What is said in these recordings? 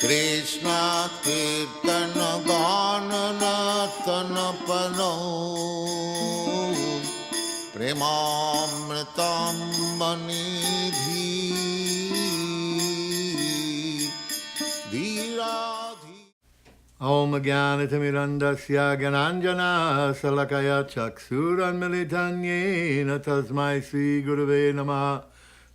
Krishna Kirtana Ganana Tana Pano Premamritam Manidhi Dhiradhi Om Jnanatimirandasya Gananjana Salakaya Chaksuran Militanyena Tasmai Sri Gurave Namaha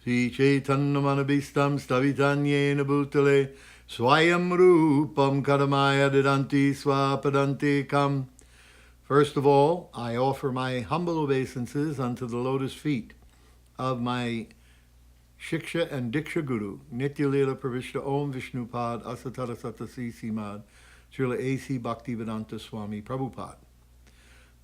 Sri Chaitanya Manabhistam Stavitanyena Bhutale Swayam Rupam Kadamaya Didanti Swapadanti Kam. First of all, I offer my humble obeisances unto the lotus feet of my Shiksha and Diksha Guru, Nityalila Pravishta Om Vishnupad Asatara Satasi Simad, Srila A.C. Bhaktivedanta Swami Prabhupada.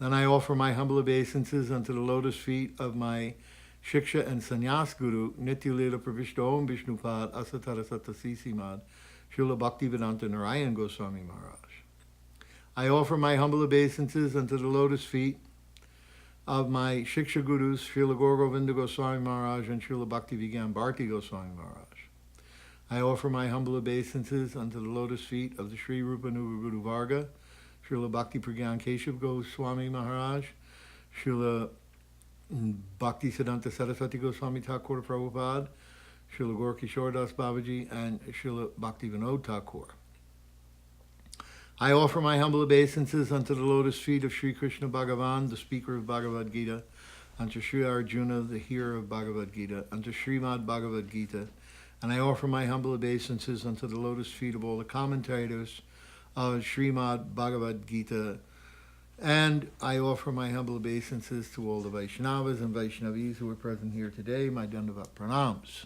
Then I offer my humble obeisances unto the lotus feet of my Shiksha and Sannyas Guru, Nityalila Pravishta Om Vishnupad Asatara Satasi Simad, Srila Bhaktivedanta Narayan Goswami Maharaj. I offer my humble obeisances unto the lotus feet of my Shiksha Gurus, Srila Gaura Govinda Goswami Maharaj and Srila Bhaktivigyan Bharti Goswami Maharaj. I offer my humble obeisances unto the lotus feet of the Sri Rupanuga Guru Varga, Srila Bhakti Pragyan Keshav Goswami Maharaj, Srila Bhakti Siddhanta Saraswati Goswami Thakur Prabhupada, Srila Gaur Kishore Das Babaji, and Srila Bhakti Vinod Thakur. I offer my humble obeisances unto the lotus feet of Sri Krishna Bhagavan, the speaker of Bhagavad Gita, unto Sri Arjuna, the hearer of Bhagavad Gita, unto Srimad Bhagavad Gita, and I offer my humble obeisances unto the lotus feet of all the commentators of Srimad Bhagavad Gita, and I offer my humble obeisances to all the Vaishnavas and Vaishnavis who are present here today, my Dandavat Pranams.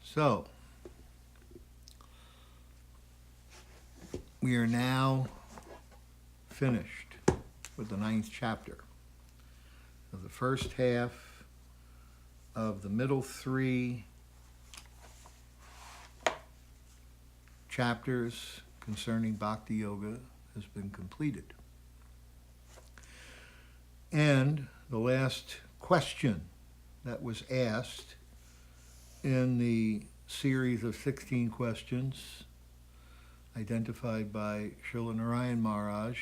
So, we are now finished with the 9th chapter of the first half of the middle 3 chapters concerning Bhakti Yoga has been completed. And the last question that was asked in the series of 16 questions identified by Srila Narayan Maharaj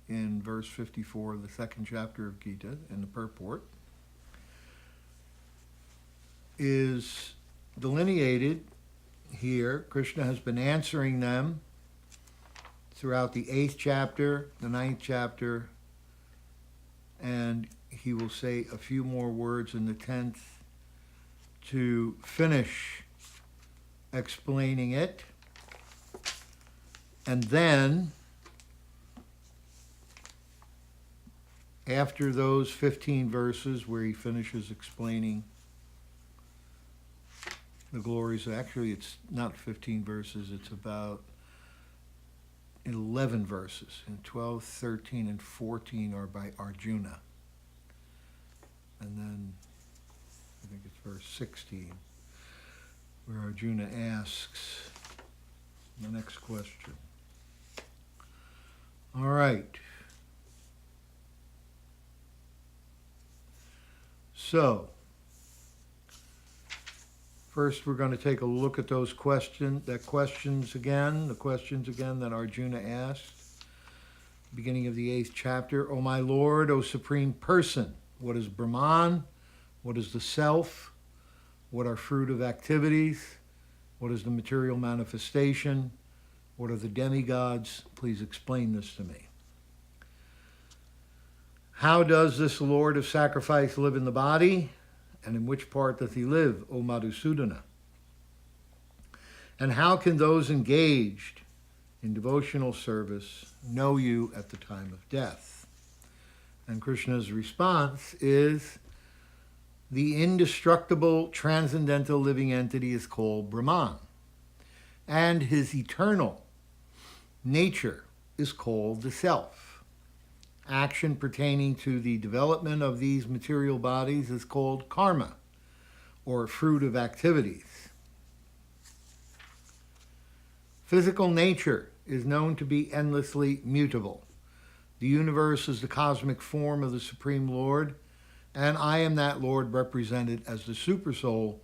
in verse 54 of the 2nd chapter of Gita in the purport is delineated here. Krishna has been answering them throughout the 8th chapter, the 9th chapter, and he will say a few more words in the 10th to finish explaining it. And then, after those 15 verses where he finishes explaining the glories, actually it's not 15 verses, it's about 11 verses, and 12, 13, and 14 are by Arjuna. And then, I think it's verse 16, where Arjuna asks the next question. All right. So, first we're going to take a look at those questions again that Arjuna asked, beginning of the 8th chapter. O my Lord, O Supreme Person, what is Brahman? What is the self? What are fruit of activities? What is the material manifestation? What are the demigods? Please explain this to me. How does this Lord of sacrifice live in the body? And in which part does he live, O Madhusudana? And how can those engaged in devotional service know you at the time of death? And Krishna's response is, the indestructible, transcendental living entity is called Brahman, and his eternal nature is called the self. Action pertaining to the development of these material bodies is called karma, or fruit of activities. Physical nature is known to be endlessly mutable. The universe is the cosmic form of the Supreme Lord, and I am that Lord represented as the Supersoul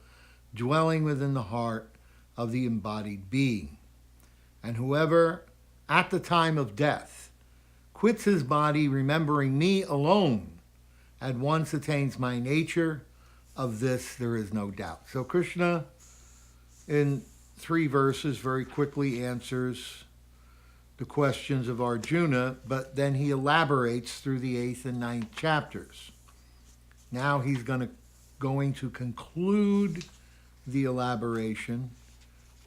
dwelling within the heart of the embodied being. And whoever, at the time of death, quits his body remembering me alone, at once attains my nature. Of this there is no doubt. So Krishna, in 3 verses, very quickly answers the questions of Arjuna, but then he elaborates through the 8th and 9th chapters. Now he's going to conclude the elaboration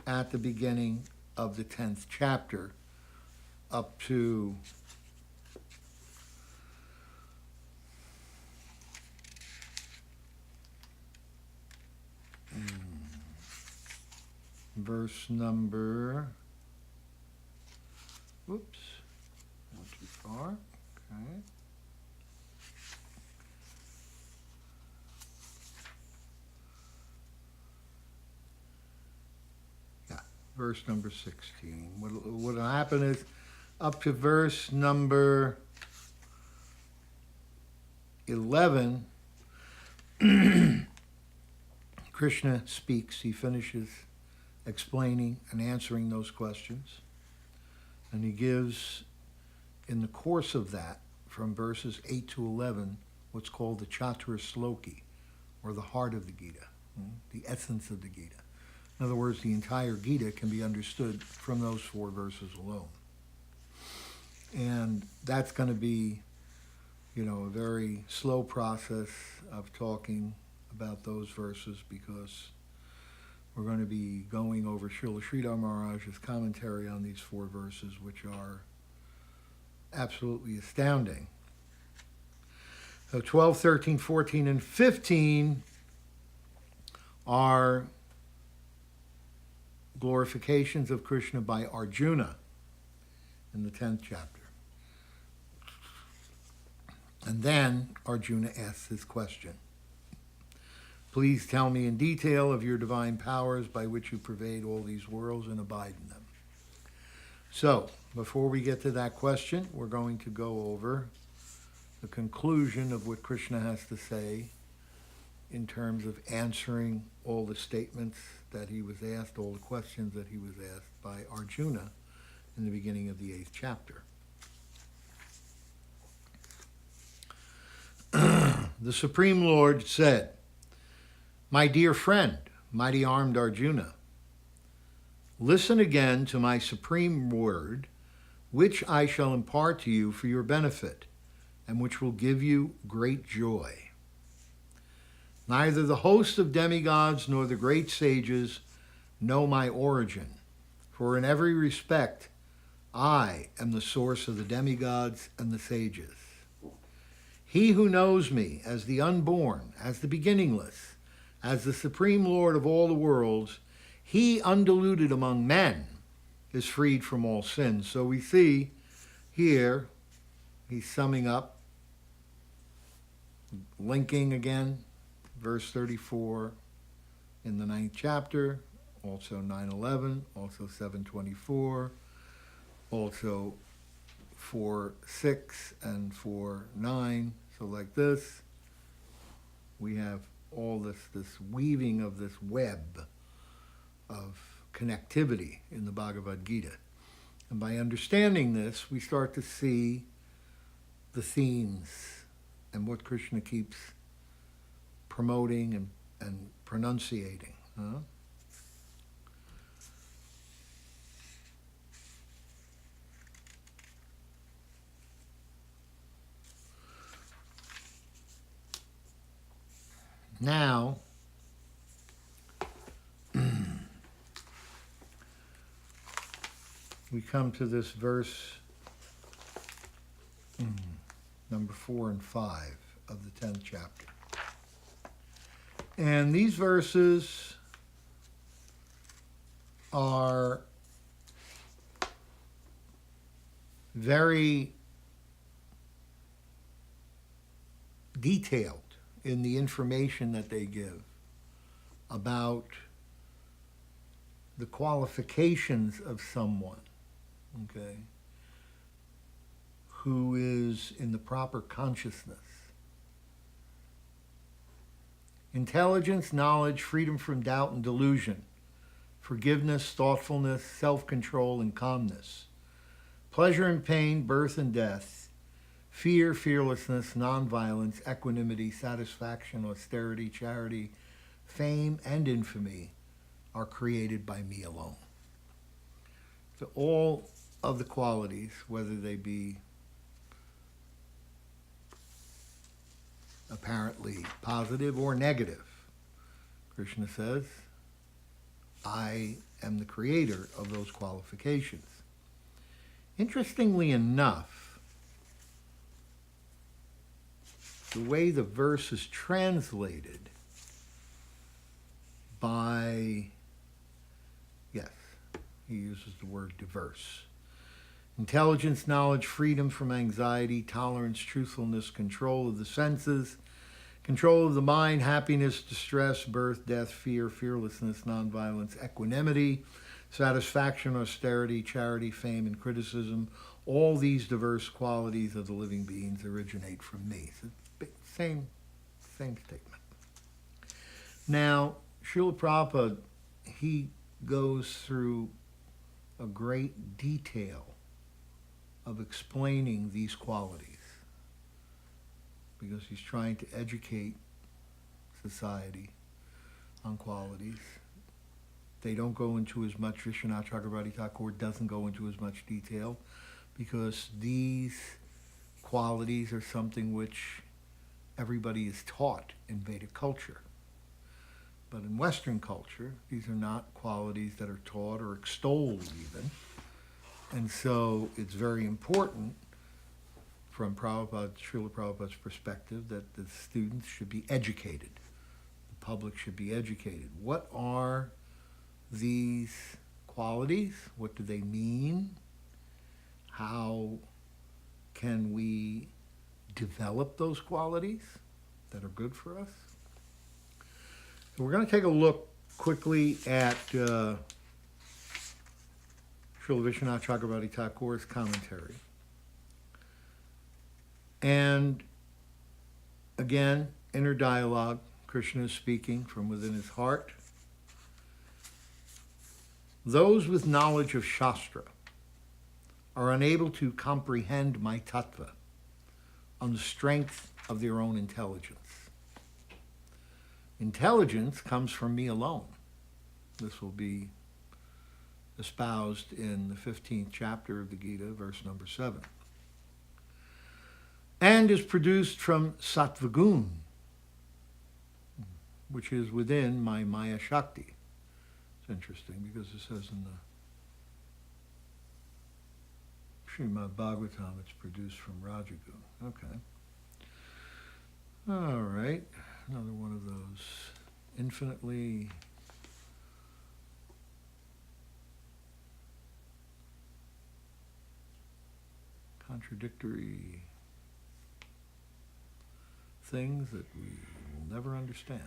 at the beginning of the 10th chapter up to verse number, whoops, not too far, okay. Yeah, verse number 16. What will happen is up to verse number 11, Krishna speaks, he finishes explaining and answering those questions. And he gives, in the course of that, from verses 8 to 11, what's called the Chatra Sloki, or the heart of the Gita, the essence of the Gita. In other words, the entire Gita can be understood from those 4 verses alone. And that's going to be, a very slow process of talking about those verses, because we're going to be going over Srila Sridhar Maharaj's commentary on these 4 verses, which are absolutely astounding. So 12, 13, 14, and 15 are glorifications of Krishna by Arjuna in the 10th chapter. And then Arjuna asks his question. Please tell me in detail of your divine powers by which you pervade all these worlds and abide in them. So, before we get to that question, we're going to go over the conclusion of what Krishna has to say in terms of answering all the statements that he was asked, all the questions that he was asked by Arjuna in the beginning of the 8th chapter. The Supreme Lord said, my dear friend, mighty armed Arjuna, listen again to my supreme word, which I shall impart to you for your benefit, and which will give you great joy. Neither the host of demigods nor the great sages know my origin, for in every respect I am the source of the demigods and the sages. He who knows me as the unborn, as the beginningless, as the Supreme Lord of all the worlds, he undiluted among men is freed from all sins. So we see here, he's summing up, linking again, verse 34 in the 9th chapter, also 9:11, also 7:24, also 4:6 and 4:9. So like this, we have all this weaving of this web of connectivity in the Bhagavad Gita. And by understanding this, we start to see the themes and what Krishna keeps promoting and pronunciating. Huh? Now, we come to this verse number 4 and 5 of the 10th chapter. And these verses are very detailed in the information that they give about the qualifications of someone, okay, who is in the proper consciousness. Intelligence, knowledge, freedom from doubt and delusion, forgiveness, thoughtfulness, self-control, and calmness, pleasure and pain, birth and death, fear, fearlessness, nonviolence, equanimity, satisfaction, austerity, charity, fame, and infamy are created by me alone. So all of the qualities, whether they be apparently positive or negative, Krishna says, I am the creator of those qualifications. Interestingly enough, the way the verse is translated by, yes, he uses the word diverse. Intelligence, knowledge, freedom from anxiety, tolerance, truthfulness, control of the senses, control of the mind, happiness, distress, birth, death, fear, fearlessness, nonviolence, equanimity, satisfaction, austerity, charity, fame, and criticism. All these diverse qualities of the living beings originate from me. So, same statement. Now, Srila Prabhupada, he goes through a great detail of explaining these qualities because he's trying to educate society on qualities. They don't go into as much, Vishwanath Chakravarti Thakur doesn't go into as much detail because these qualities are something which everybody is taught in Vedic culture. But in Western culture, these are not qualities that are taught or extolled even. And so it's very important from Srila Prabhupada's perspective that the students should be educated. The public should be educated. What are these qualities? What do they mean? How can we develop those qualities that are good for us? So we're going to take a look quickly at Srila Vishwanath Chakravarti Thakur's commentary. And again, inner dialogue, Krishna is speaking from within his heart. Those with knowledge of Shastra are unable to comprehend my tattva on the strength of their own intelligence. Intelligence comes from me alone. This will be espoused in the 15th chapter of the Gita, verse number 7. And is produced from Sattvagun, which is within my Maya Shakti. It's interesting because it says in the Srimad Bhagavatam it's produced from Rajagun. Okay. All right. Another one of those infinitely contradictory things that we will never understand.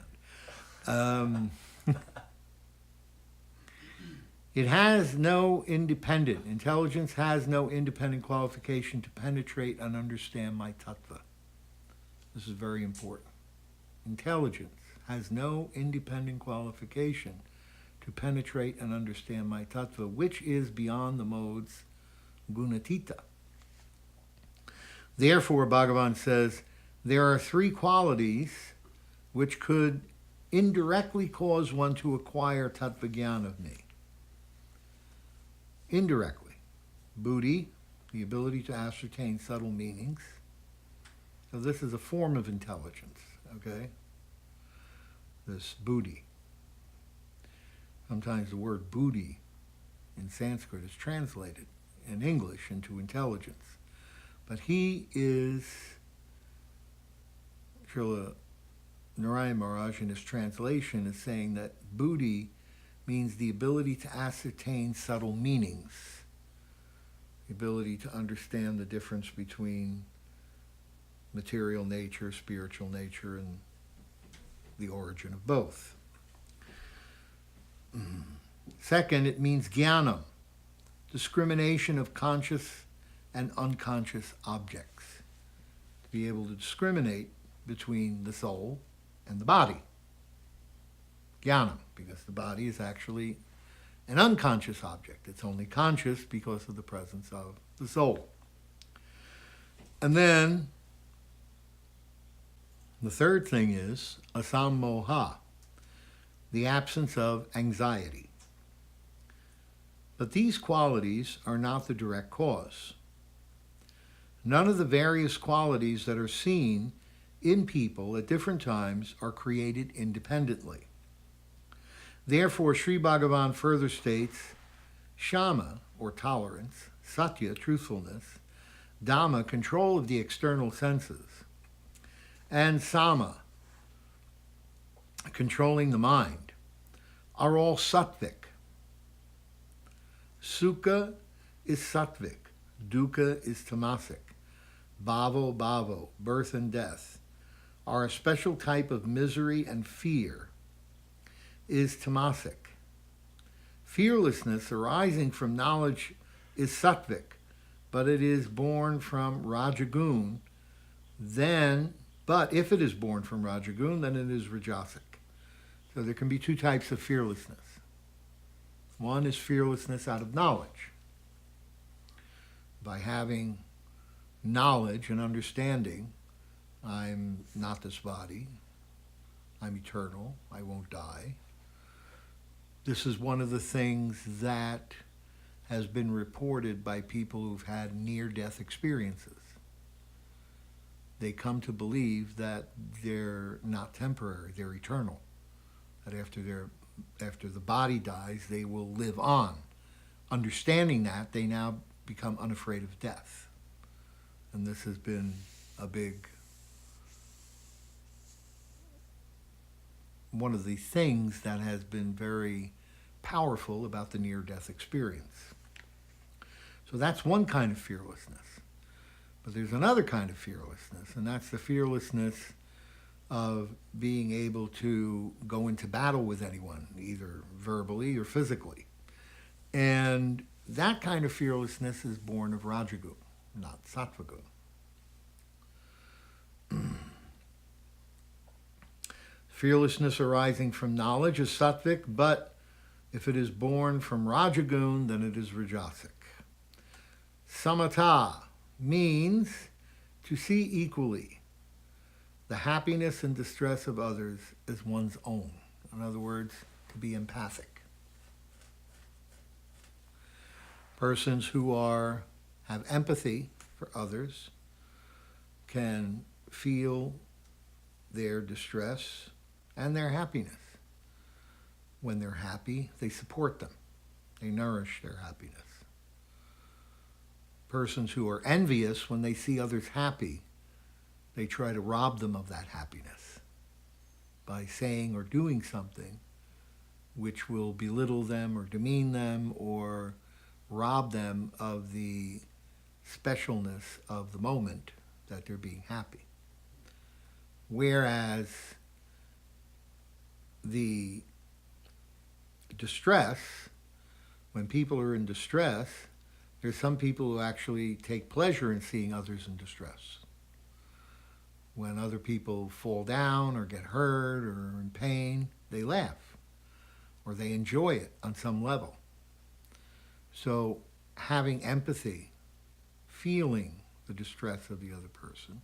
It has no independent, intelligence has no independent qualification to penetrate and understand my tattva. This is very important. Intelligence has no independent qualification to penetrate and understand my tattva, which is beyond the modes gunatita. Therefore, Bhagavan says, there are three qualities which could indirectly cause one to acquire tattva jnana of me. Indirectly. Buddhi, the ability to ascertain subtle meanings. So this is a form of intelligence, okay? This buddhi. Sometimes the word buddhi in Sanskrit is translated in English into intelligence. But he is, Srila Narayan Maharaj in his translation is saying that buddhi means the ability to ascertain subtle meanings, the ability to understand the difference between material nature, spiritual nature, and the origin of both. Second, it means jnanam, discrimination of conscious and unconscious objects, to be able to discriminate between the soul and the body. Jnanam, because the body is actually an unconscious object. It's only conscious because of the presence of the soul. And then the third thing is asammoha, the absence of anxiety. But these qualities are not the direct cause. None of the various qualities that are seen in people at different times are created independently. Therefore, Sri Bhagavan further states, Shama, or tolerance, Satya, truthfulness, Dhamma, control of the external senses, and Sama, controlling the mind, are all sattvic. Sukha is sattvic, dukkha is tamasic, bhavo, birth and death, are a special type of misery, and fear is tamasic. Fearlessness arising from knowledge is sattvic, but it is born from rajagun, but if it is born from rajagun, then it is rajasic. So there can be two types of fearlessness. One is fearlessness out of knowledge. By having knowledge and understanding, I'm not this body, I'm eternal, I won't die. This is one of the things that has been reported by people who've had near-death experiences. They come to believe that they're not temporary, they're eternal. That after the body dies, they will live on. Understanding that, they now become unafraid of death. And this has been one of the things that has been very powerful about the near-death experience. So that's one kind of fearlessness. But there's another kind of fearlessness, and that's the fearlessness of being able to go into battle with anyone, either verbally or physically. And that kind of fearlessness is born of Rajagun, not Sattvagun. Fearlessness arising from knowledge is sattvic, but if it is born from Rajagun, then it is rajasic. Samatha means to see equally the happiness and distress of others as one's own. In other words, to be empathic. Persons who have empathy for others can feel their distress and their happiness. When they're happy, they support them. They nourish their happiness. Persons who are envious, when they see others happy, they try to rob them of that happiness by saying or doing something which will belittle them or demean them or rob them of the specialness of the moment that they're being happy. Whereas the distress, when people are in distress, there's some people who actually take pleasure in seeing others in distress. When other people fall down or get hurt or in pain, they laugh or they enjoy it on some level. So having empathy, feeling the distress of the other person,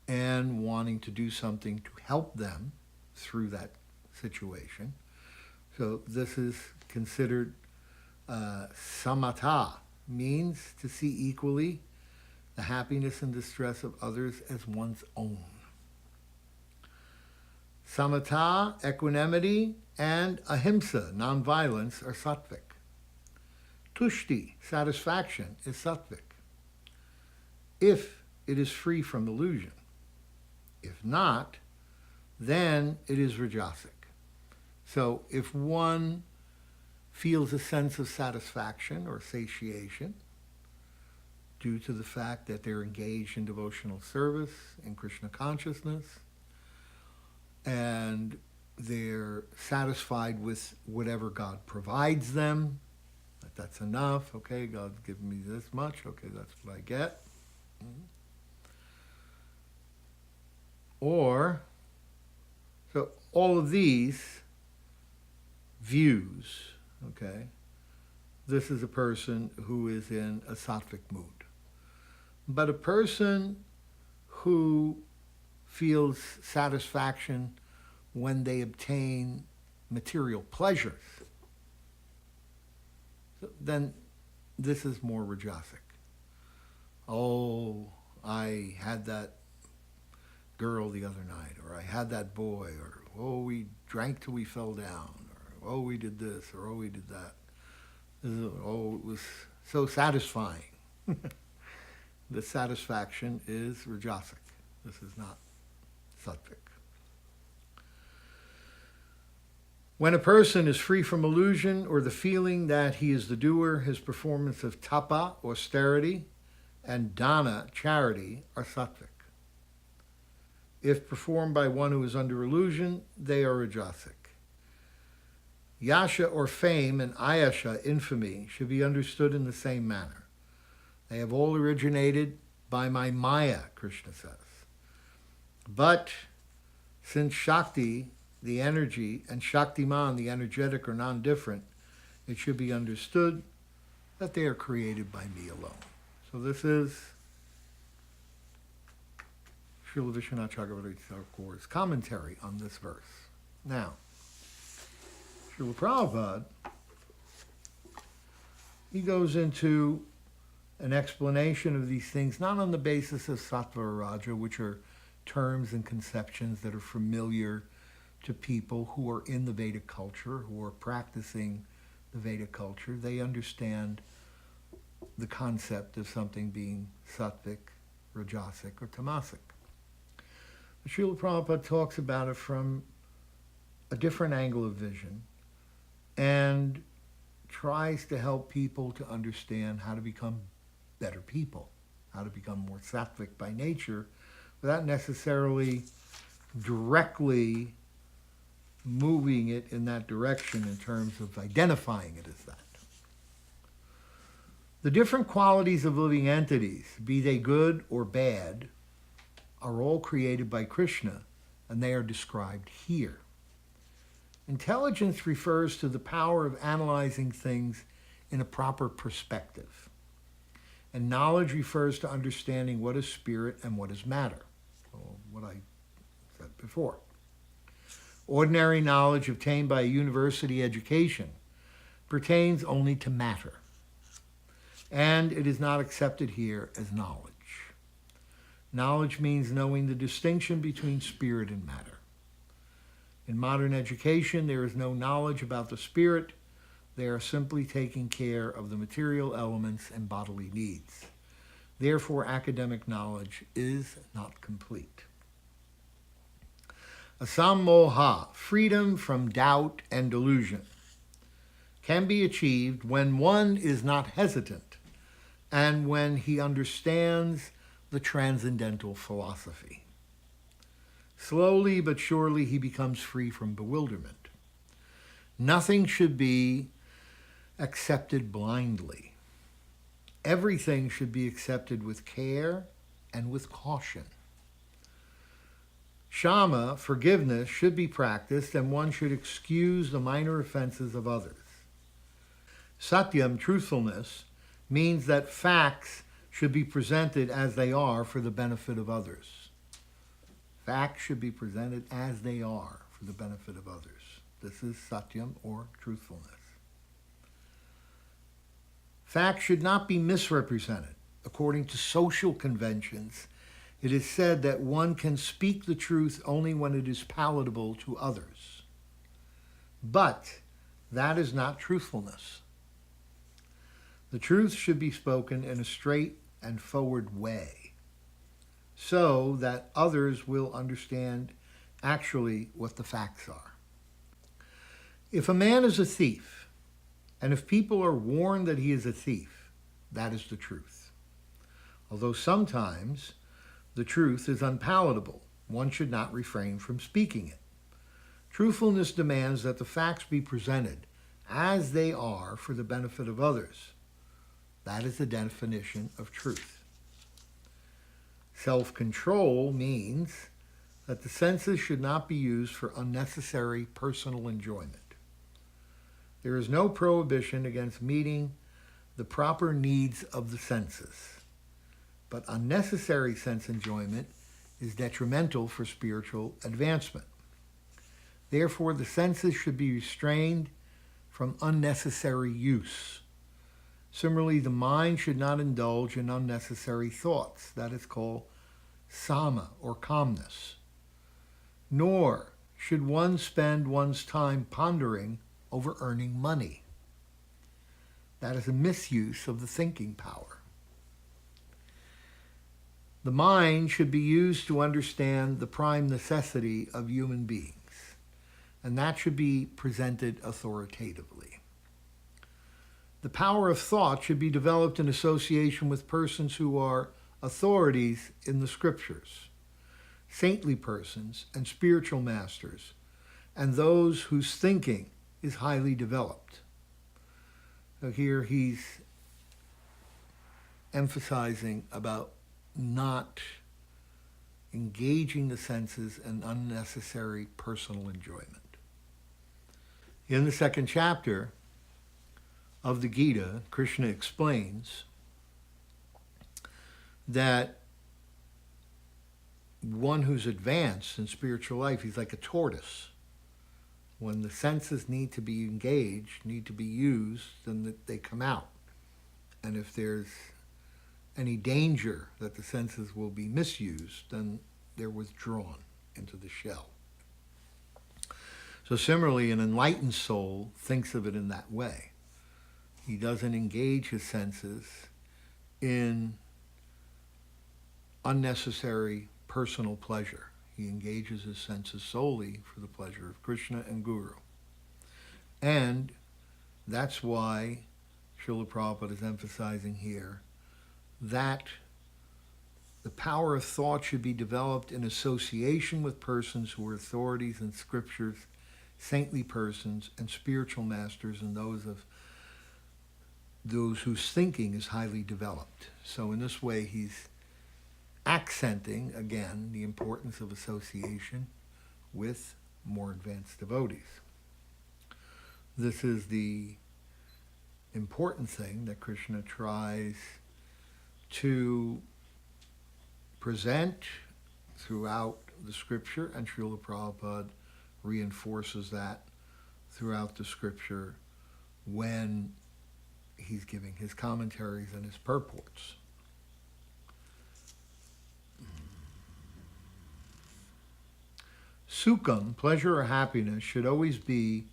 and wanting to do something to help them through that situation. So this is considered samatha, means to see equally the happiness and distress of others as one's own. Samatha, equanimity, and ahimsa, nonviolence, are sattvic. Tushti, satisfaction, is sattvic, if it is free from illusion. If not, then it is rajasic. So if one feels a sense of satisfaction or satiation due to the fact that they're engaged in devotional service, in Krishna consciousness, and they're satisfied with whatever God provides them, that's enough, okay, God's given me this much, okay, that's what I get. Or, so all of these views okay, this is a person who is in a sattvic mood. But a person who feels satisfaction when they obtain material pleasures, then this is more rajasic. Oh, I had that girl the other night, or I had that boy, or oh, we drank till we fell down, or oh, we did this, or oh, we did that. Oh, it was so satisfying. The satisfaction is rajasic. This is not sattvic. When a person is free from illusion or the feeling that he is the doer, his performance of tapa, austerity, and dana, charity, are sattvic. If performed by one who is under illusion, they are rajasic. Yasha or fame and ayasha, infamy, should be understood in the same manner. They have all originated by my Maya, Krishna says. But since Shakti, the energy, and Shaktiman, the energetic, are non-different, it should be understood that they are created by me alone. So this is Srila Vishwanath Chakravarti Thakur's commentary on this verse. Now, Srila Prabhupada, he goes into an explanation of these things, not on the basis of sattva or raja, which are terms and conceptions that are familiar to people who are in the Vedic culture, who are practicing the Vedic culture. They understand the concept of something being sattvic, rajasic, or tamasic. But Srila Prabhupada talks about it from a different angle of vision and tries to help people to understand how to become better people, how to become more sattvic by nature, without necessarily directly moving it in that direction in terms of identifying it as that. The different qualities of living entities, be they good or bad, are all created by Krishna, and they are described here. Intelligence refers to the power of analyzing things in a proper perspective. And knowledge refers to understanding what is spirit and what is matter, what I said before. Ordinary knowledge obtained by a university education pertains only to matter, and it is not accepted here as knowledge. Knowledge means knowing the distinction between spirit and matter. In modern education, there is no knowledge about the spirit. They are simply taking care of the material elements and bodily needs. Therefore, academic knowledge is not complete. Asammoha, freedom from doubt and delusion, can be achieved when one is not hesitant and when he understands the transcendental philosophy. Slowly but surely he becomes free from bewilderment. Nothing should be accepted blindly. Everything should be accepted with care and with caution. Shama, forgiveness, should be practiced, and one should excuse the minor offenses of others. Satyam, truthfulness, means that facts should be presented as they are for the benefit of others. Facts should be presented as they are for the benefit of others. This is satyam, or truthfulness. Facts should not be misrepresented. According to social conventions, it is said that one can speak the truth only when it is palatable to others. But that is not truthfulness. The truth should be spoken in a straight and forward way, so that others will understand actually what the facts are. If a man is a thief, and if people are warned that he is a thief, that is the truth. Although sometimes the truth is unpalatable, one should not refrain from speaking it. Truthfulness demands that the facts be presented as they are for the benefit of others. That is the definition of truth. Self-control means that the senses should not be used for unnecessary personal enjoyment. There is no prohibition against meeting the proper needs of the senses, but unnecessary sense enjoyment is detrimental for spiritual advancement. Therefore, the senses should be restrained from unnecessary use. Similarly, the mind should not indulge in unnecessary thoughts. That is called sama, or calmness. Nor should one spend one's time pondering over earning money. That is a misuse of the thinking power. The mind should be used to understand the prime necessity of human beings, and that should be presented authoritatively. The power of thought should be developed in association with persons who are authorities in the scriptures, saintly persons and spiritual masters, and those whose thinking is highly developed. So here he's emphasizing about not engaging the senses in unnecessary personal enjoyment. In the second chapter of the Gita, Krishna explains that one who's advanced in spiritual life, he's like a tortoise. When the senses need to be engaged, need to be used, then they come out. And if there's any danger that the senses will be misused, then they're withdrawn into the shell. So similarly, an enlightened soul thinks of it in that way. He doesn't engage his senses in unnecessary personal pleasure. He engages his senses solely for the pleasure of Krishna and Guru. And that's why Srila Prabhupada is emphasizing here that the power of thought should be developed in association with persons who are authorities in scriptures, saintly persons, and spiritual masters, and those whose thinking is highly developed. So in this way, he's accenting, again, the importance of association with more advanced devotees. This is the important thing that Krishna tries to present throughout the scripture, and Srila Prabhupada reinforces that throughout the scripture when he's giving his commentaries and his purports. Sukham, pleasure or happiness, should always be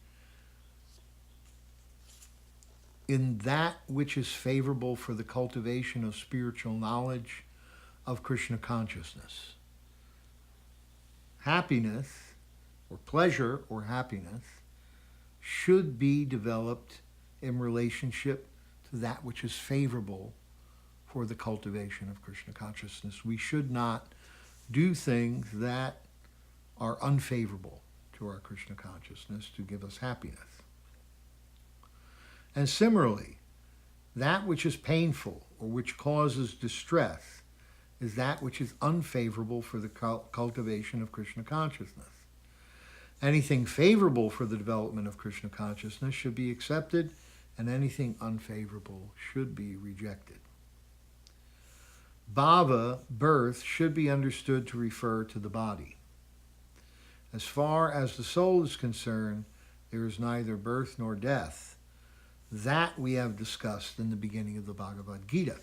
in that which is favorable for the cultivation of spiritual knowledge of Krishna consciousness. Happiness, or pleasure or happiness, should be developed in relationship to that which is favorable for the cultivation of Krishna consciousness. We should not do things that are unfavorable to our Krishna consciousness to give us happiness. And similarly, that which is painful or which causes distress is that which is unfavorable for the cultivation of Krishna consciousness. Anything favorable for the development of Krishna consciousness should be accepted, and anything unfavorable should be rejected. Bhava, birth, should be understood to refer to the body. As far as the soul is concerned, there is neither birth nor death. That we have discussed in the beginning of the Bhagavad Gita.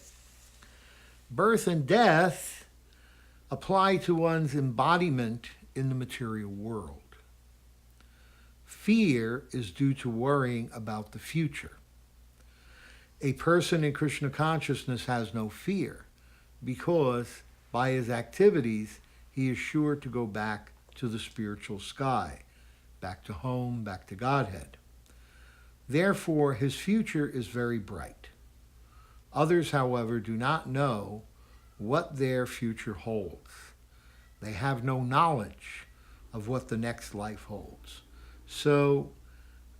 Birth and death apply to one's embodiment in the material world. Fear is due to worrying about the future. A person in Krishna consciousness has no fear because by his activities he is sure to go back to the spiritual sky, back to home, back to Godhead. Therefore, his future is very bright. Others, however, do not know what their future holds. They have no knowledge of what the next life holds. So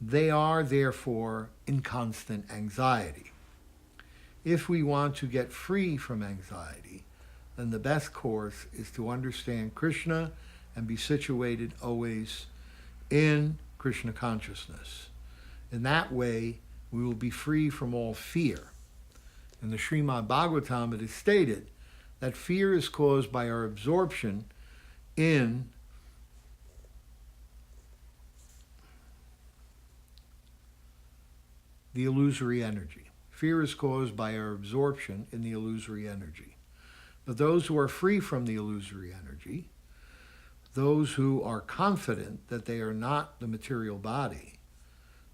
they are, therefore, in constant anxiety. If we want to get free from anxiety, then the best course is to understand Krishna and be situated always in Krishna consciousness. In that way, we will be free from all fear. In the Srimad Bhagavatam, it is stated that fear is caused by our absorption in the illusory energy. Fear is caused by our absorption in the illusory energy. But those who are free from the illusory energy, those who are confident that they are not the material body,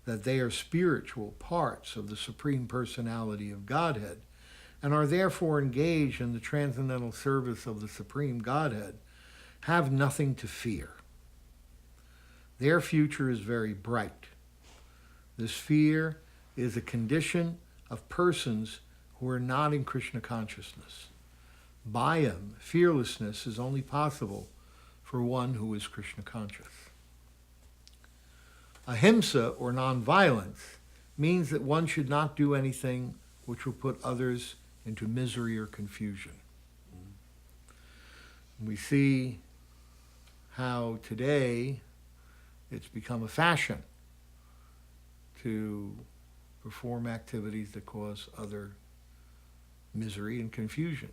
that they are spiritual parts of the Supreme Personality of Godhead, and are therefore engaged in the transcendental service of the Supreme Godhead, have nothing to fear. Their future is very bright. This fear is a condition of persons who are not in Krishna consciousness. Bhayam, fearlessness, is only possible for one who is Krishna conscious. Ahimsa, or nonviolence, means that one should not do anything which will put others into misery or confusion. We see how today it's become a fashion to perform activities that cause other misery and confusion.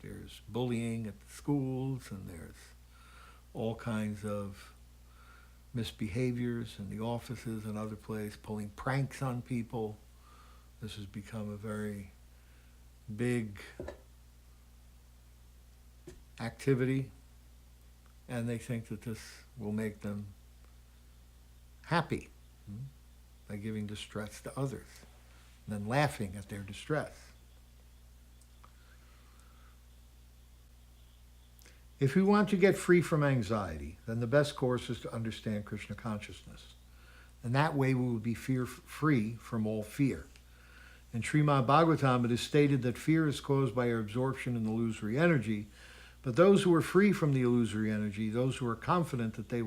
There's bullying at the schools, and there's all kinds of misbehaviors in the offices and other places, pulling pranks on people. This has become a very big activity, and they think that this will make them happy by giving distress to others and then laughing at their distress. If we want to get free from anxiety, then the best course is to understand Krishna consciousness. And that way we will be free from all fear. In Srimad Bhagavatam, it is stated that fear is caused by our absorption in illusory energy, but those who are free from the illusory energy, those who are confident that they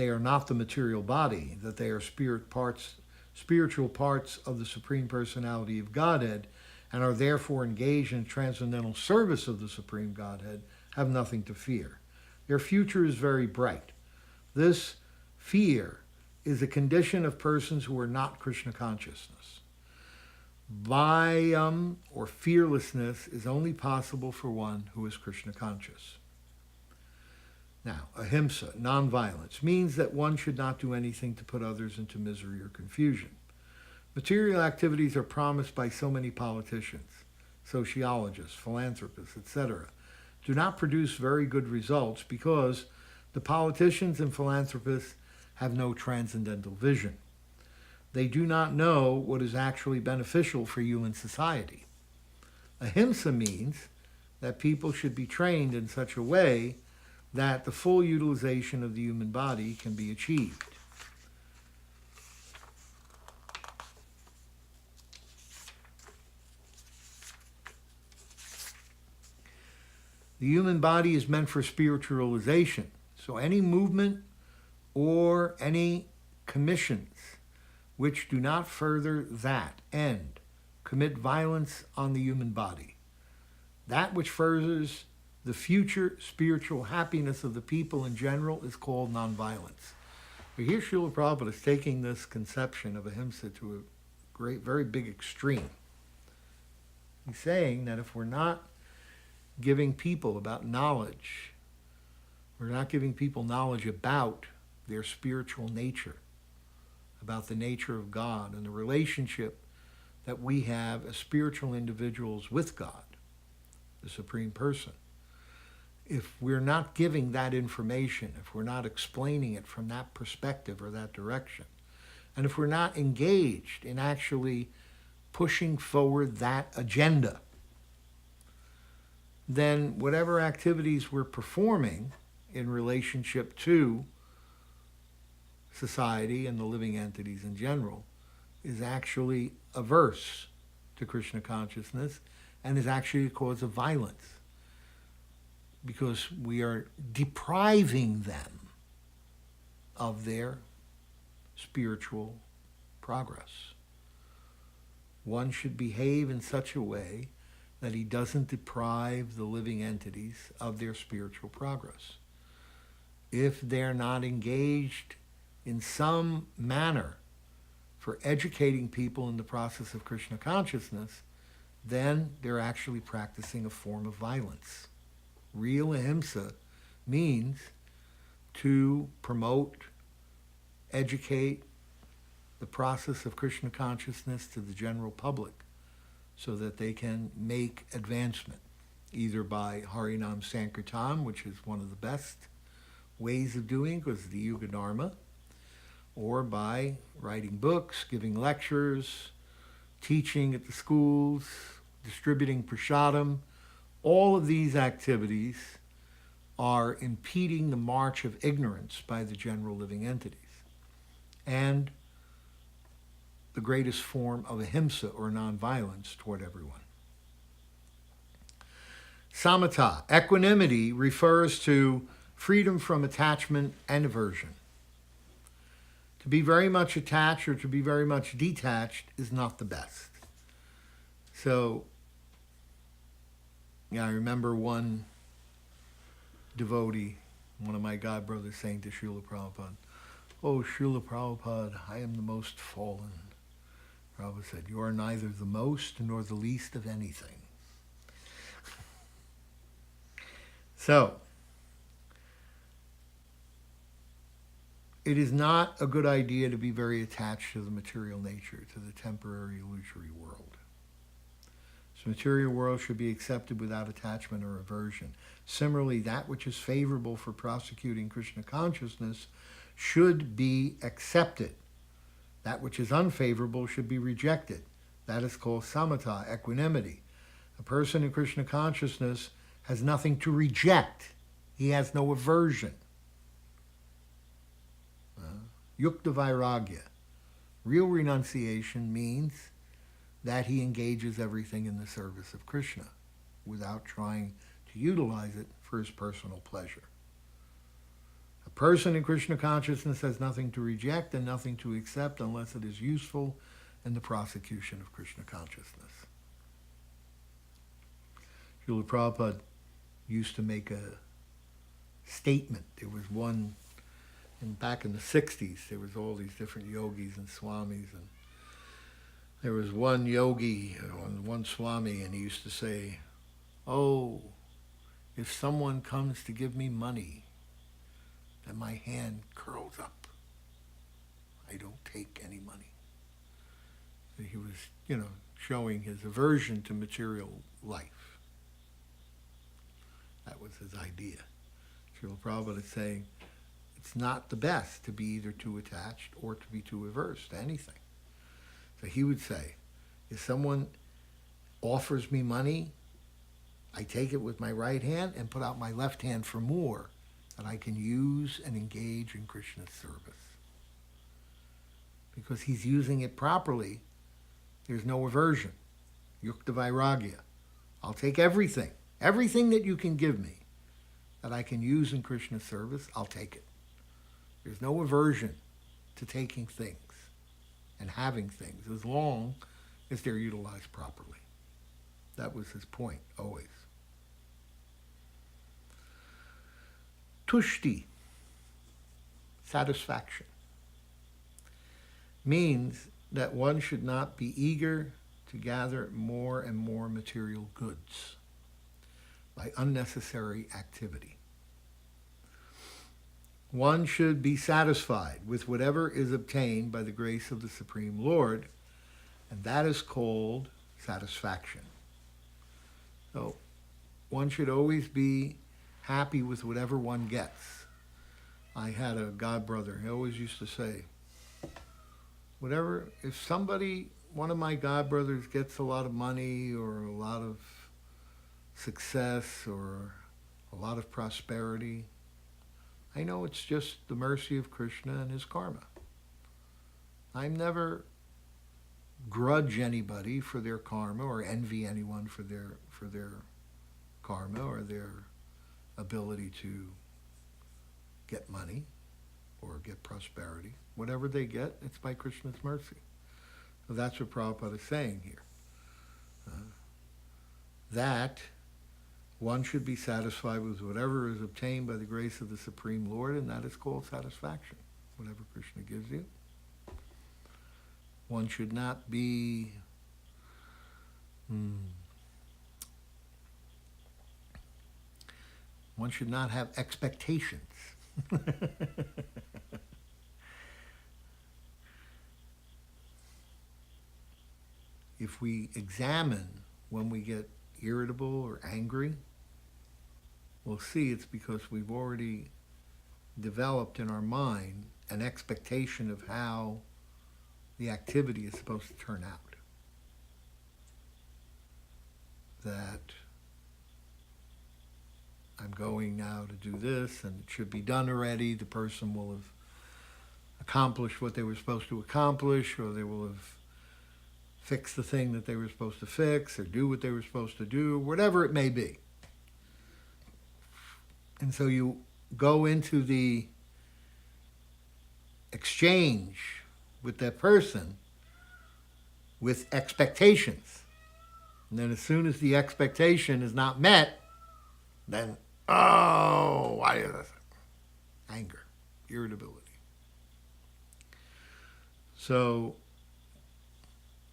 are not the material body, that they are spiritual parts of the Supreme Personality of Godhead, and are therefore engaged in transcendental service of the Supreme Godhead, have nothing to fear. Their future is very bright. This fear is a condition of persons who are not Krishna consciousness. Bhayam, or fearlessness, is only possible for one who is Krishna conscious. Now, ahimsa, nonviolence, means that one should not do anything to put others into misery or confusion. Material activities are promised by so many politicians, sociologists, philanthropists, etc., do not produce very good results because the politicians and philanthropists have no transcendental vision. They do not know what is actually beneficial for human society. Ahimsa means that people should be trained in such a way that the full utilization of the human body can be achieved. The human body is meant for spiritualization. So any movement or any commissions which do not further that end commit violence on the human body. That which furthers the future spiritual happiness of the people in general is called nonviolence. But here Srila Prabhupada is taking this conception of ahimsa to a very big extreme. He's saying that if we're not giving people about knowledge, we're not giving people knowledge about their spiritual nature, about the nature of God and the relationship that we have as spiritual individuals with God, the Supreme Person. If we're not giving that information, if we're not explaining it from that perspective or that direction, and if we're not engaged in actually pushing forward that agenda, then whatever activities we're performing in relationship to society and the living entities in general is actually averse to Krishna consciousness and is actually a cause of violence, because we are depriving them of their spiritual progress. One should behave in such a way that he doesn't deprive the living entities of their spiritual progress. If they're not engaged in some manner for educating people in the process of Krishna consciousness, then they're actually practicing a form of violence. Real ahimsa means to promote, educate the process of Krishna consciousness to the general public so that they can make advancement, either by Harinam Sankirtan, which is one of the best ways of doing it because of the Yuga Dharma, or by writing books, giving lectures, teaching at the schools, distributing prasadam. All of these activities are impeding the march of ignorance by the general living entities. And the greatest form of ahimsa, or nonviolence, toward everyone. Samatha, equanimity, refers to freedom from attachment and aversion. To be very much attached or to be very much detached is not the best. So, I remember one devotee, one of my godbrothers, saying to Srila Prabhupada, "Oh, Srila Prabhupada, I am the most fallen." Prabhupada said, "You are neither the most nor the least of anything." So, it is not a good idea to be very attached to the material nature, to the temporary illusory world. The material world should be accepted without attachment or aversion. Similarly, that which is favorable for prosecuting Krishna consciousness should be accepted. That which is unfavorable should be rejected. That is called samatha, equanimity. A person in Krishna consciousness has nothing to reject. He has no aversion. Yukta vairagya. Real renunciation means that he engages everything in the service of Krishna without trying to utilize it for his personal pleasure. A person in Krishna consciousness has nothing to reject and nothing to accept unless it is useful in the prosecution of Krishna consciousness. Srila Prabhupada used to make a statement. There was one, and back in the 60s, there was all these different yogis and swamis, and there was one yogi, one swami, and he used to say, "Oh, if someone comes to give me money, then my hand curls up. I don't take any money." So he was, showing his aversion to material life. That was his idea. Srila Prabhupada is saying, it's not the best to be either too attached or to be too averse to anything. So he would say, if someone offers me money, I take it with my right hand and put out my left hand for more that I can use and engage in Krishna's service. Because he's using it properly, there's no aversion. Yukta vairagya. I'll take everything that you can give me that I can use in Krishna's service, I'll take it. There's no aversion to taking things and having things as long as they're utilized properly. That was his point, always. Tushti, satisfaction, means that one should not be eager to gather more and more material goods by unnecessary activity. One should be satisfied with whatever is obtained by the grace of the Supreme Lord, and that is called satisfaction. So one should always be happy with whatever one gets. I had a godbrother, he always used to say, if one of my godbrothers gets a lot of money or a lot of success or a lot of prosperity, I know it's just the mercy of Krishna and his karma. I never grudge anybody for their karma or envy anyone for their karma or their ability to get money or get prosperity. Whatever they get, it's by Krishna's mercy. So that's what Prabhupada is saying here. That one should be satisfied with whatever is obtained by the grace of the Supreme Lord, and that is called satisfaction, whatever Krishna gives you. One should not be one should not have expectations. If we examine when we get irritable or angry, we'll see it's because we've already developed in our mind an expectation of how the activity is supposed to turn out. That I'm going now to do this and it should be done already. The person will have accomplished what they were supposed to accomplish, or they will have fixed the thing that they were supposed to fix, or do what they were supposed to do, whatever it may be. And so you go into the exchange with that person with expectations. And then as soon as the expectation is not met, then, oh, why is this? Anger, irritability. So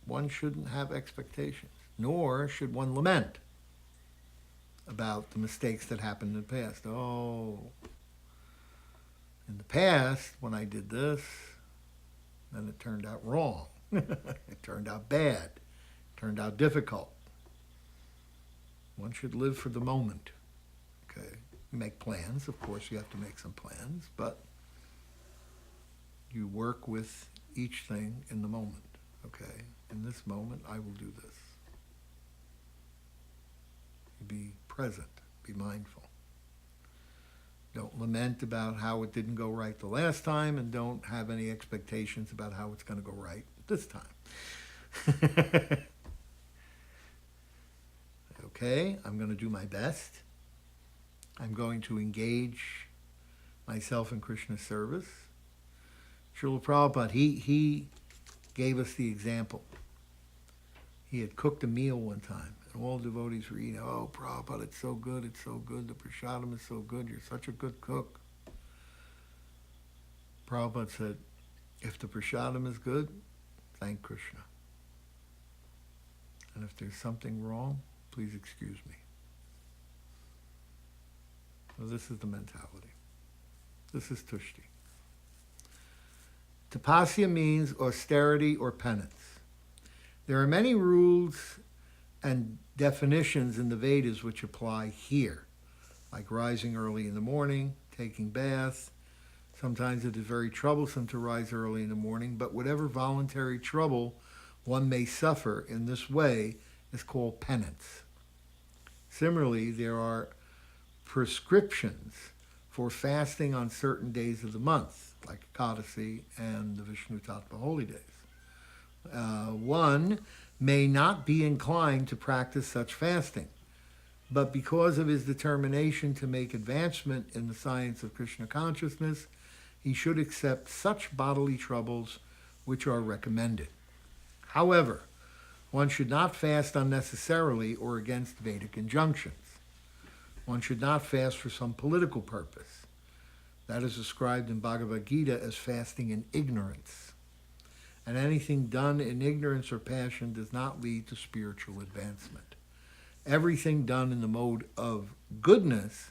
one shouldn't have expectations, nor should one lament about the mistakes that happened in the past. Oh, in the past, when I did this, then it turned out wrong. It turned out bad. It turned out difficult. One should live for the moment. Okay, you make plans. Of course, you have to make some plans, but you work with each thing in the moment. Okay, in this moment, I will do this. Be present. Be mindful. Don't lament about how it didn't go right the last time, and don't have any expectations about how it's going to go right this time. Okay, I'm going to do my best. I'm going to engage myself in Krishna's service. Srila Prabhupada, he gave us the example. He had cooked a meal one time, and all devotees were eating. Oh, Prabhupada, it's so good, it's so good. The prasadam is so good. You're such a good cook. Prabhupada said, if the prasadam is good, thank Krishna. And if there's something wrong, please excuse me. So this is the mentality. This is tushti. Tapasya means austerity or penance. There are many rules and definitions in the Vedas which apply here, like rising early in the morning, taking bath. Sometimes it is very troublesome to rise early in the morning, but whatever voluntary trouble one may suffer in this way is called penance. Similarly, there are prescriptions for fasting on certain days of the month, like Ekadasi and the Vishnu Tattva holy days. One may not be inclined to practice such fasting, but because of his determination to make advancement in the science of Krishna consciousness, he should accept such bodily troubles which are recommended. However, one should not fast unnecessarily or against Vedic injunctions. One should not fast for some political purpose. That is described in Bhagavad Gita as fasting in ignorance. And anything done in ignorance or passion does not lead to spiritual advancement. Everything done in the mode of goodness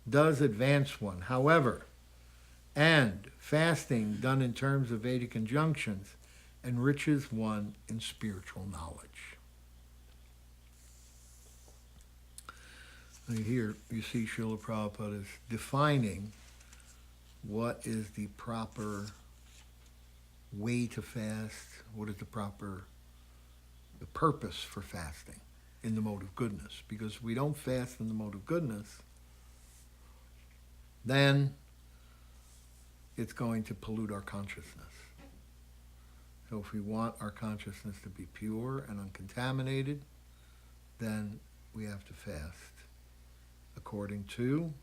does advance one. However, and fasting done in terms of Vedic injunctions enriches one in spiritual knowledge. And here you see Srila Prabhupada is defining what is the proper way to fast, what is the purpose for fasting in the mode of goodness. Because if we don't fast in the mode of goodness, then it's going to pollute our consciousness. So if we want our consciousness to be pure and uncontaminated, then we have to fast according to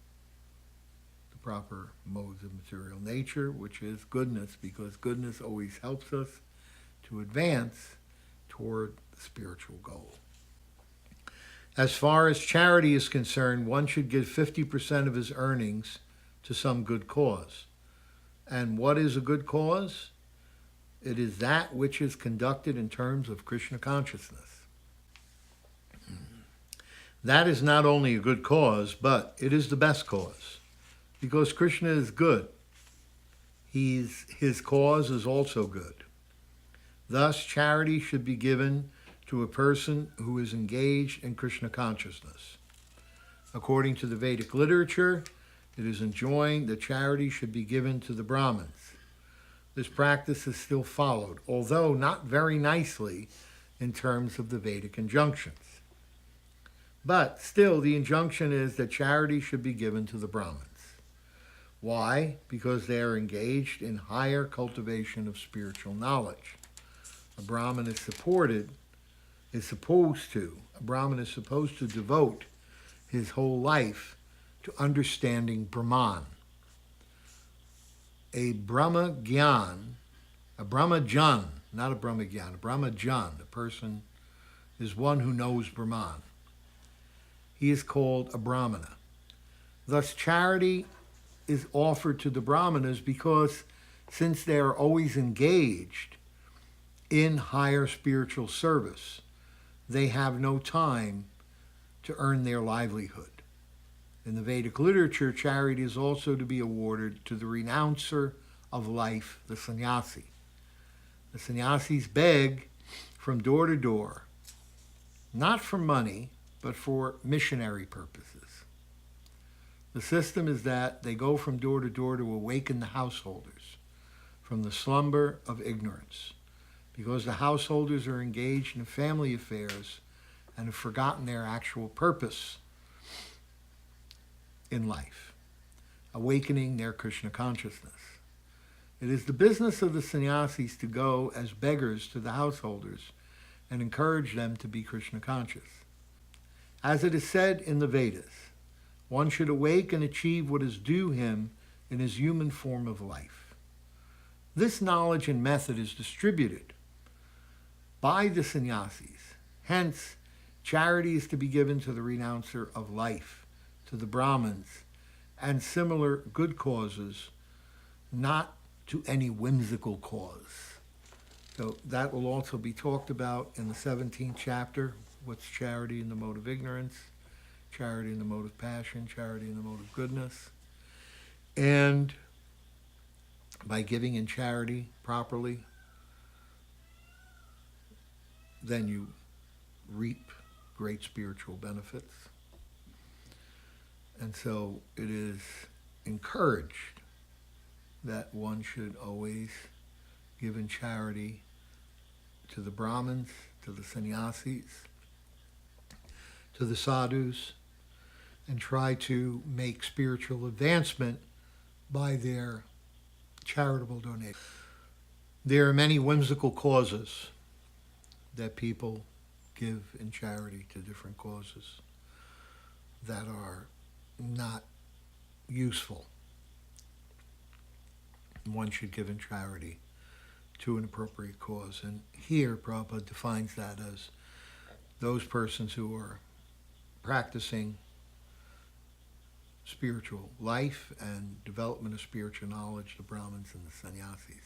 the proper modes of material nature, which is goodness, because goodness always helps us to advance toward the spiritual goal. As far as charity is concerned, one should give 50% of his earnings to some good cause. And what is a good cause? It is that which is conducted in terms of Krishna consciousness. That is not only a good cause, but it is the best cause, because Krishna is good. His cause is also good. Thus, charity should be given to a person who is engaged in Krishna consciousness. According to the Vedic literature, it is enjoined that charity should be given to the Brahmins. This practice is still followed, although not very nicely in terms of the Vedic injunctions. But still, the injunction is that charity should be given to the Brahmins. Why? Because they are engaged in higher cultivation of spiritual knowledge. A Brahmin is supposed to devote his whole life to understanding Brahman. A Brahmajan, not a Brahmagyan, a Brahmajan, a person is one who knows Brahman. He is called a Brahmana. Thus, charity is offered to the Brahmanas because since they are always engaged in higher spiritual service, they have no time to earn their livelihood. In the Vedic literature, charity is also to be awarded to the renouncer of life, the sannyasi. The sannyasis beg from door to door, not for money, but for missionary purposes. The system is that they go from door to door to awaken the householders from the slumber of ignorance, because the householders are engaged in family affairs and have forgotten their actual purpose in life, awakening their Krishna consciousness. It is the business of the sannyasis to go as beggars to the householders and encourage them to be Krishna conscious. As it is said in the Vedas, one should awake and achieve what is due him in his human form of life. This knowledge and method is distributed by the sannyasis. Hence, charity is to be given to the renouncer of life, to the Brahmins, and similar good causes, not to any whimsical cause. So that will also be talked about in the 17th chapter. What's charity in the mode of ignorance, charity in the mode of passion, charity in the mode of goodness. And by giving in charity properly, then you reap great spiritual benefits. And so it is encouraged that one should always give in charity to the Brahmins, to the sannyasis, to the sadhus, and try to make spiritual advancement by their charitable donations. There are many whimsical causes that people give in charity to different causes that are not useful. One should give in charity to an appropriate cause. And here Prabhupada defines that as those persons who are practicing spiritual life and development of spiritual knowledge, the Brahmins and the sannyasis,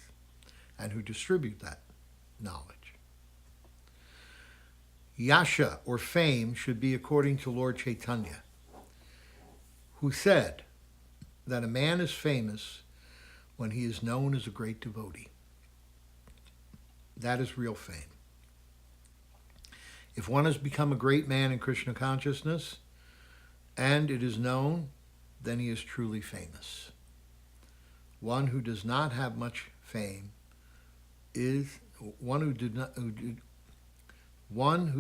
and who distribute that knowledge. Yasha, or fame, should be according to Lord Chaitanya, who said that a man is famous when he is known as a great devotee. That is real fame. If one has become a great man in Krishna consciousness, and it is known, then he is truly famous. One who does not have much fame is one who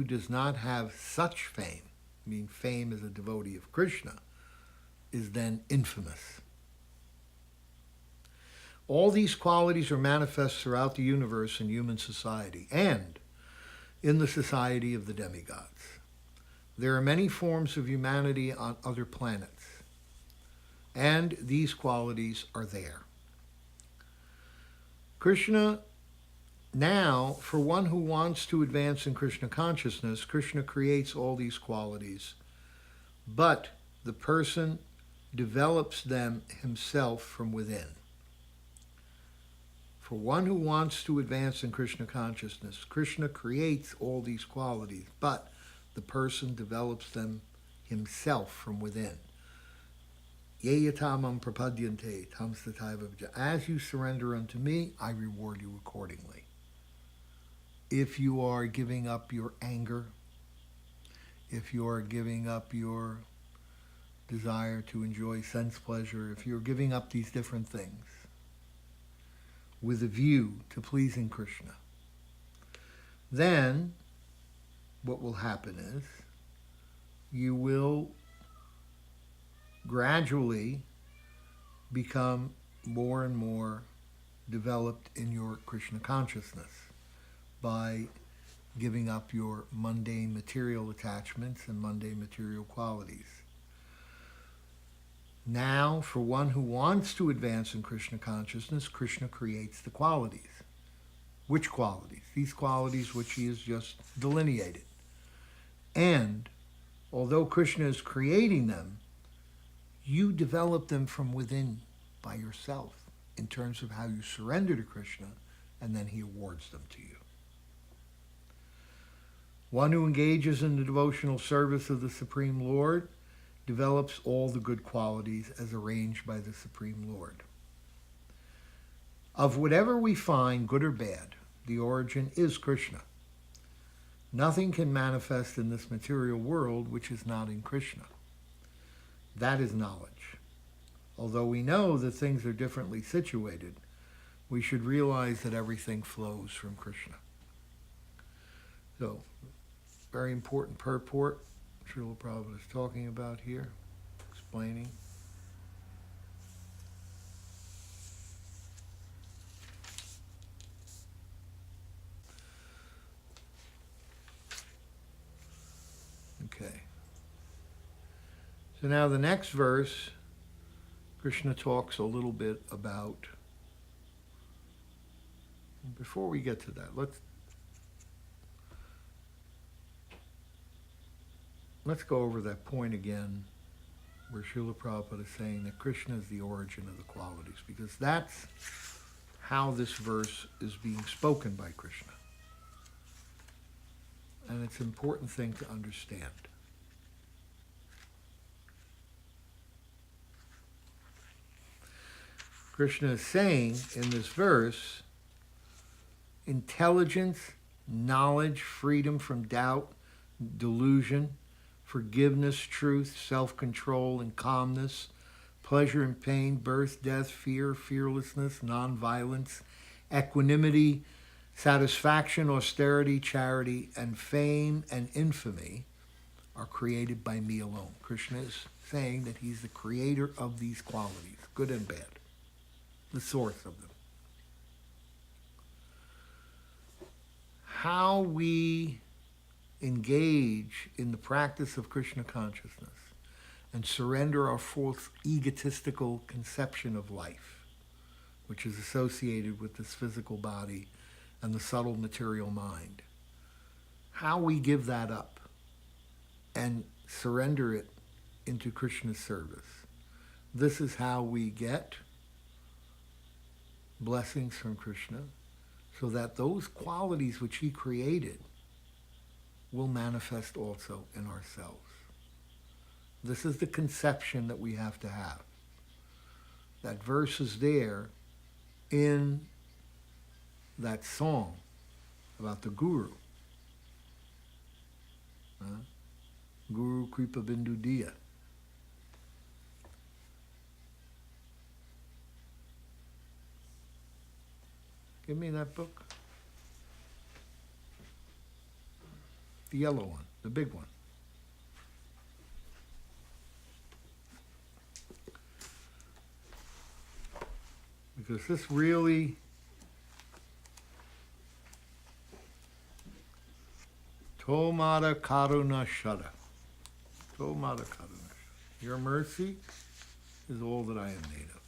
does not have such fame, I mean fame as a devotee of Krishna, is then infamous. All these qualities are manifest throughout the universe and human society, and in the society of the demigods. There are many forms of humanity on other planets, and these qualities are there. Krishna, now, for one who wants to advance in Krishna consciousness, Krishna creates all these qualities, but the person develops them himself from within. For one who wants to advance in Krishna consciousness, Krishna creates all these qualities, but the person develops them himself from within. Yeyatamam prapadyante tam stataiva. As you surrender unto me, I reward you accordingly. If you are giving up your anger, if you are giving up your desire to enjoy sense pleasure, if you're giving up these different things with a view to pleasing Krishna, then what will happen is you will gradually become more and more developed in your Krishna consciousness by giving up your mundane material attachments and mundane material qualities. Now, for one who wants to advance in Krishna consciousness, Krishna creates the qualities. Which qualities? These qualities which he has just delineated. And although Krishna is creating them, you develop them from within by yourself in terms of how you surrender to Krishna, and then he awards them to you. One who engages in the devotional service of the Supreme Lord develops all the good qualities as arranged by the Supreme Lord. Of whatever we find, good or bad, the origin is Krishna. Nothing can manifest in this material world which is not in Krishna. That is knowledge. Although we know that things are differently situated, we should realize that everything flows from Krishna. So, very important purport Srila Prabhupada is talking about here, explaining. Okay. So now the next verse, Krishna talks a little bit about, before we get to that, let's go over that point again where Srila Prabhupada is saying that Krishna is the origin of the qualities, because that's how this verse is being spoken by Krishna. And it's an important thing to understand. Krishna is saying in this verse, intelligence, knowledge, freedom from doubt, delusion, forgiveness, truth, self-control, and calmness, pleasure and pain, birth, death, fear, fearlessness, non-violence, equanimity, satisfaction, austerity, charity, and fame and infamy are created by me alone. Krishna is saying that he's the creator of these qualities, good and bad, the source of them. How we engage in the practice of Krishna consciousness and surrender our false egotistical conception of life, which is associated with this physical body and the subtle material mind. How we give that up and surrender it into Krishna's service. This is how we get blessings from Krishna, so that those qualities which he created will manifest also in ourselves. This is the conception that we have to have. That verse is there in that song about the Guru. Guru Kripa Bindu Diya. Give me that book. The yellow one, the big one. Because this really Tomada Karuna Shada. Tomada Karuna Shada. Your mercy is all that I am made of.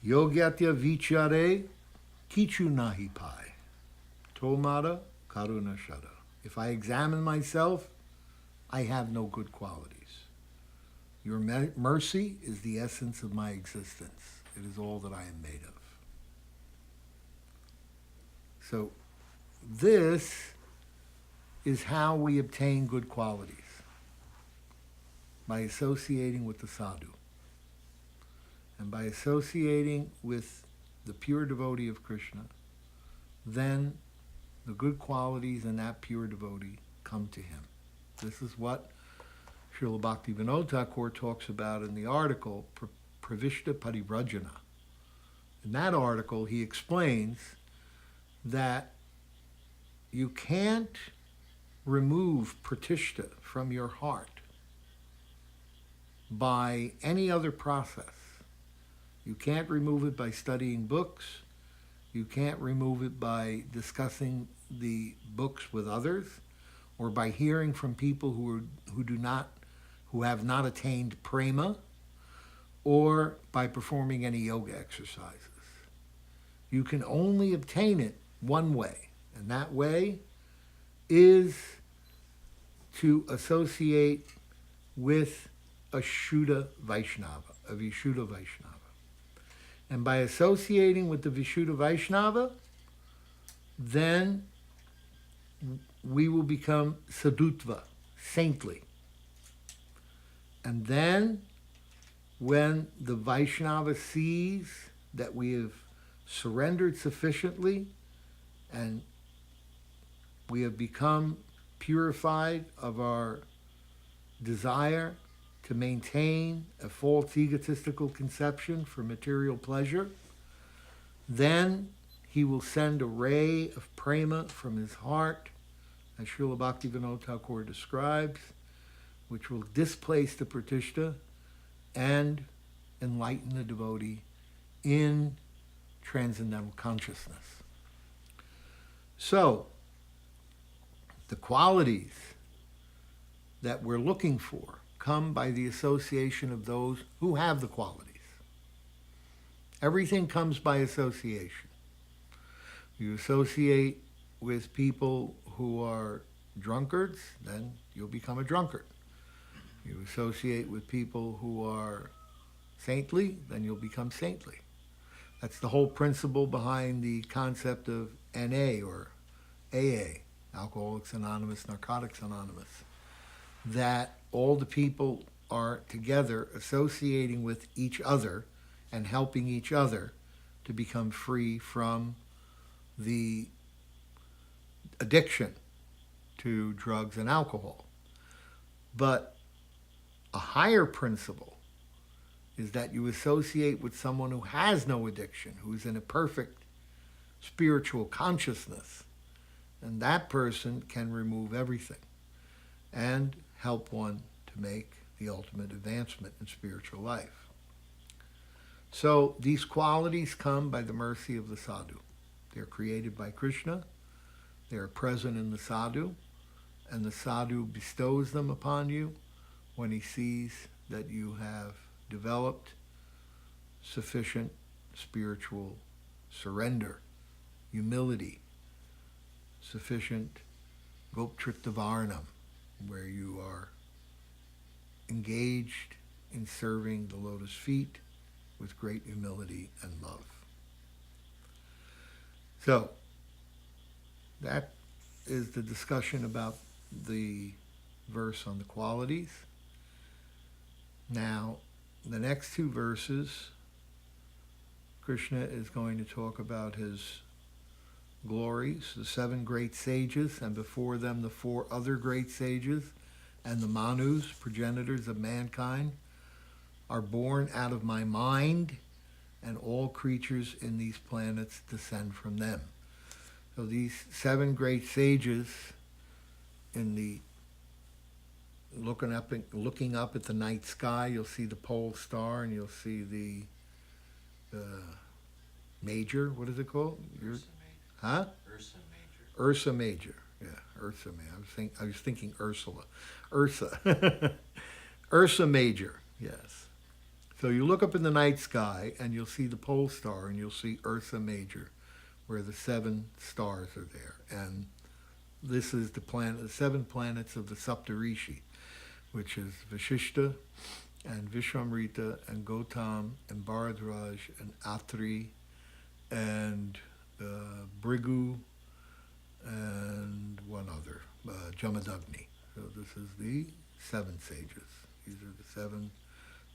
Yogyatya vichare Kichu nahi pai. Tomada karuna shada. If I examine myself, I have no good qualities. Your mercy is the essence of my existence. It is all that I am made of. So this is how we obtain good qualities, by associating with the sadhu. And by associating with the pure devotee of Krishna, then the good qualities in that pure devotee come to him. This is what Srila Bhaktivinoda Thakur talks about in the article, Pravishta Parivrajana. In that article, he explains that you can't remove pratishta from your heart by any other process. You can't remove it by studying books. You can't remove it by discussing the books with others, or by hearing from people who have not attained prema, or by performing any yoga exercises. You can only obtain it one way, and that way is to associate with a Shuddha Vaishnava, a Vishuddha Vaishnava. And by associating with the Vishuddha Vaishnava, then we will become sadhutva, saintly. And then when the Vaishnava sees that we have surrendered sufficiently and we have become purified of our desire to maintain a false egotistical conception for material pleasure, then he will send a ray of prema from his heart, as Srila Bhaktivinoda Thakur describes, which will displace the pratishta and enlighten the devotee in transcendental consciousness. So, the qualities that we're looking for come by the association of those who have the qualities. Everything comes by association. You associate with people who are drunkards, then you'll become a drunkard. You associate with people who are saintly, then you'll become saintly. That's the whole principle behind the concept of NA or AA, Alcoholics Anonymous, Narcotics Anonymous, that all the people are together associating with each other and helping each other to become free from the addiction to drugs and alcohol. But a higher principle is that you associate with someone who has no addiction, who's in a perfect spiritual consciousness, and that person can remove everything and help one to make the ultimate advancement in spiritual life. So these qualities come by the mercy of the sadhu. They're created by Krishna, they are present in the sadhu, and the sadhu bestows them upon you when he sees that you have developed sufficient spiritual surrender, humility, sufficient goptrittavarnam, where you are engaged in serving the lotus feet with great humility and love. So, that is the discussion about the verse on the qualities. Now, the next two verses, Krishna is going to talk about his glories, the 7 great sages, and before them the 4 other great sages, and the Manus, progenitors of mankind, are born out of my mind, and all creatures in these planets descend from them. So these 7 great sages, in the looking up at the night sky, you'll see the pole star, and you'll see the major. What is it called? Ursa Major. Huh? Ursa Major. Ursa Major. Yeah, Ursa Major. I was thinking Ursula. Ursa. Ursa Major. Yes. So you look up in the night sky, and you'll see the pole star, and you'll see Ursa Major, where the 7 stars are there. And this is the 7 planets of the Saptarishi, which is Vashishta and Vishwamrita and Gautam and Bharadraj and Atri and Brigu and one other, Jamadagni. So this is the 7 sages. These are the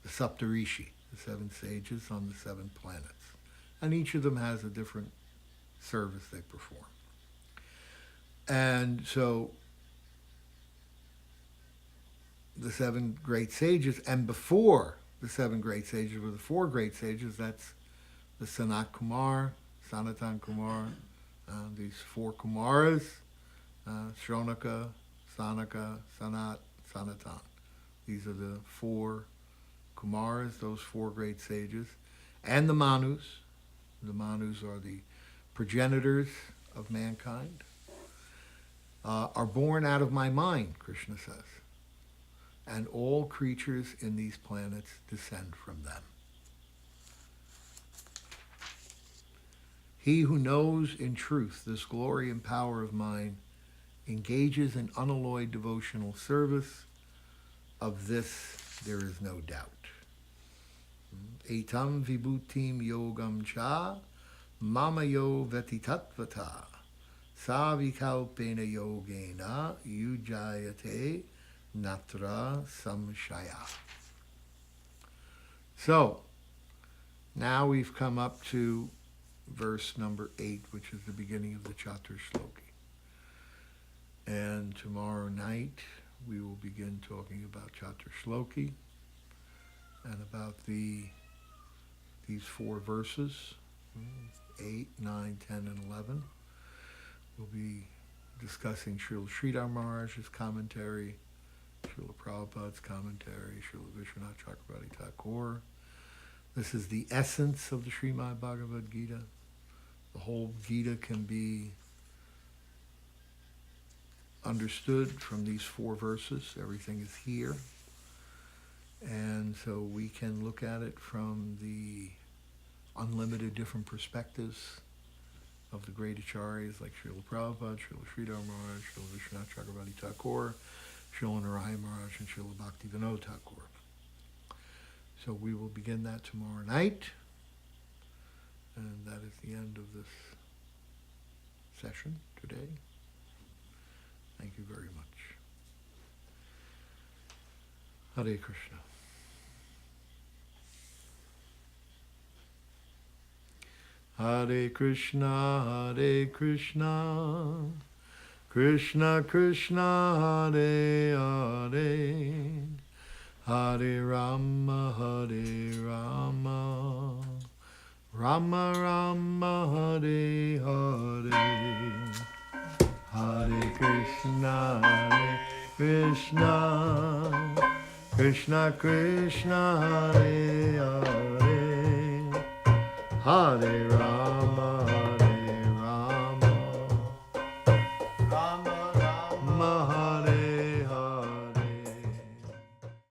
Saptarishi, the 7 sages on the 7 planets. And each of them has a different service they perform. And so the 7 great sages, and before the 7 great sages were the 4 great sages, that's the Sanat Kumar, Sanatan Kumar, these 4 Kumaras, Shronaka, Sanaka, Sanat, Sanatan. These are the 4 Kumaras, those 4 great sages, and the Manus. The Manus are the progenitors of mankind, are born out of my mind, Krishna says. And all creatures in these planets descend from them. He who knows in truth this glory and power of mine engages in unalloyed devotional service. Of this there is no doubt. Etam vibhutim yogam cha mamayo vetitatvata savikalpena yogena yujayate natra samshaya. So, now we've come up to verse number 8, which is the beginning of the Chatur Shloki. And tomorrow night we will begin talking about Chatur Shloki and about these 4 verses, 8, 9, 10, and 11. We'll be discussing Srila Sridhar Maharaj's commentary, Srila Prabhupada's commentary, Srila Vishwanath Chakrabarti Thakur. This is the essence of the Srimad Bhagavad Gita. The whole Gita can be understood from these 4 verses. Everything is here. And so we can look at it from the unlimited different perspectives of the great acharyas like Srila Prabhupada, Srila Sridhar Maharaj, Srila Vishwanath Chakrabarti Thakur, Srila Narayan Maharaj, and Srila Bhaktivinoda Thakur. So we will begin that tomorrow night. And that is the end of this session today. Thank you very much. Hare Krishna. Hare Krishna, Hare Krishna, Krishna Krishna, Hare Hare, Hare Rama, Hare Rama, Rama Rama, Hare Hare, Hare Krishna, Krishna, Krishna Krishna, Hare Hare, Hare Rama.